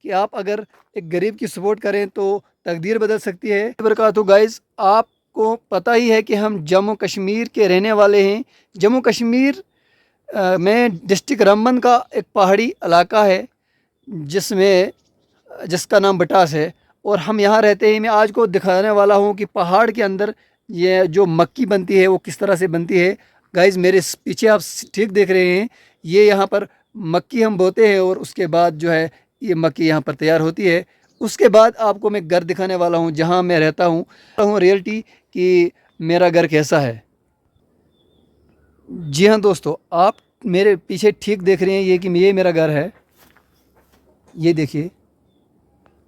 कि आप अगर एक गरीब की सपोर्ट करें तो तकदीर बदल सकती है। बरकातहू गाइस, आपको पता ही है कि हम जम्मू कश्मीर के रहने वाले हैं। जम्मू कश्मीर में डिस्ट्रिक्ट रामबन का एक पहाड़ी इलाका है जिसमें जिसका नाम बटास है, और हम यहाँ रहते हैं। मैं आज को दिखाने वाला हूँ कि पहाड़ के अंदर ये जो मक्की बनती है वो किस तरह से बनती है। गाइस, मेरे पीछे आप ठीक देख रहे हैं, ये यहाँ पर मक्की हम बोते हैं और उसके बाद जो है ये मक्की यहाँ पर तैयार होती है। उसके बाद आपको मैं घर दिखाने वाला हूँ जहाँ मैं रहता हूँ रियलिटी कि मेरा घर कैसा है। जी हाँ दोस्तों, आप मेरे पीछे ठीक देख रहे हैं ये मेरा घर है। ये देखिए,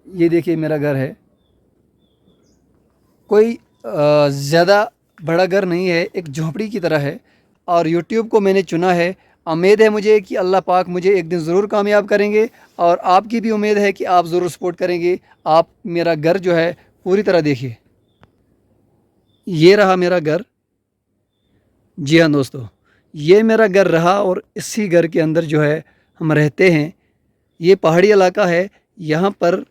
ये देखिए मेरा घर है। कोई ज़्यादा बड़ा घर नहीं है, एक झोंपड़ी की तरह है। और यूट्यूब को मैंने चुना है। उम्मीद है मुझे कि अल्लाह पाक मुझे एक दिन ज़रूर कामयाब करेंगे, और आपकी भी उम्मीद है कि आप ज़रूर सपोर्ट करेंगे। आप मेरा घर जो है पूरी तरह देखिए। ये रहा मेरा घर। जी हाँ दोस्तों, ये मेरा घर रहा, और इसी घर के अंदर जो है हम रहते हैं। ये पहाड़ी इलाका है, यहाँ पर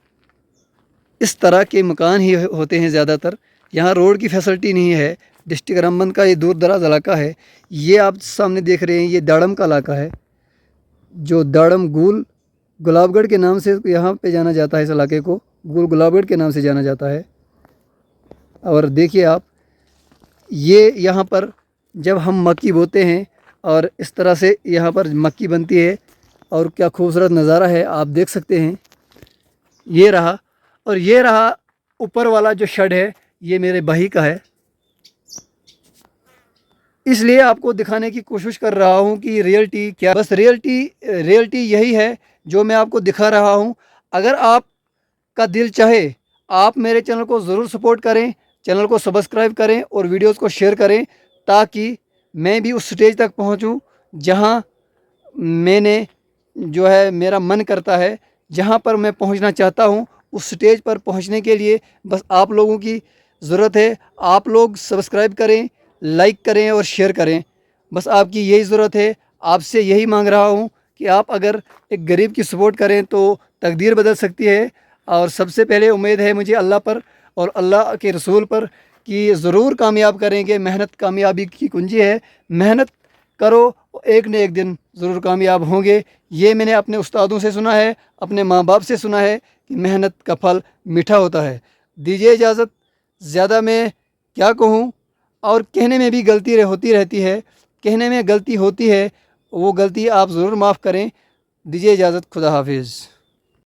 इस तरह के मकान ही होते हैं ज़्यादातर। यहाँ रोड की फैसिलिटी नहीं है। डिस्ट्रिक्ट रामबन का ये दूर दराज इलाका है। ये आप सामने देख रहे हैं, ये दाड़म का इलाका है, जो दाड़म गुलाबगढ़ के नाम से यहाँ पे जाना जाता है। इस इलाके को गुलाबगढ़ के नाम से जाना जाता है। और देखिए आप, ये यहाँ पर जब हम मक्की बोते हैं और इस तरह से यहाँ पर मक्की बनती है, और क्या खूबसूरत नज़ारा है, आप देख सकते हैं। ये रहा, और ये रहा ऊपर वाला जो शेड है, ये मेरे भाई का है। इसलिए आपको दिखाने की कोशिश कर रहा हूँ कि रियलिटी क्या, बस रियलिटी यही है जो मैं आपको दिखा रहा हूँ। अगर आपका दिल चाहे, आप मेरे चैनल को ज़रूर सपोर्ट करें, चैनल को सब्सक्राइब करें और वीडियोस को शेयर करें, ताकि मैं भी उस स्टेज तक पहुँचूँ जहाँ मैंने जो है मेरा मन करता है, जहाँ पर मैं पहुँचना चाहता हूँ। उस स्टेज पर पहुँचने के लिए बस आप लोगों की ज़रूरत है। आप लोग सब्सक्राइब करें, लाइक करें और शेयर करें। बस आपकी यही ज़रूरत है। आपसे यही मांग रहा हूँ कि आप अगर एक गरीब की सपोर्ट करें तो तकदीर बदल सकती है। और सबसे पहले उम्मीद है मुझे अल्लाह पर और अल्लाह के रसूल पर कि ज़रूर कामयाब करेंगे। मेहनत कामयाबी की कुंजी है। मेहनत करो, एक न एक दिन ज़रूर कामयाब होंगे। ये मैंने अपने उस्तादों से सुना है, अपने माँ बाप से सुना है कि मेहनत का फल मीठा होता है। दीजिए इजाज़त, ज़्यादा मैं क्या कहूँ, और कहने में भी गलती होती रहती है। कहने में गलती होती है, वो गलती आप ज़रूर माफ़ करें। दीजिए इजाज़त, खुदा हाफिज़।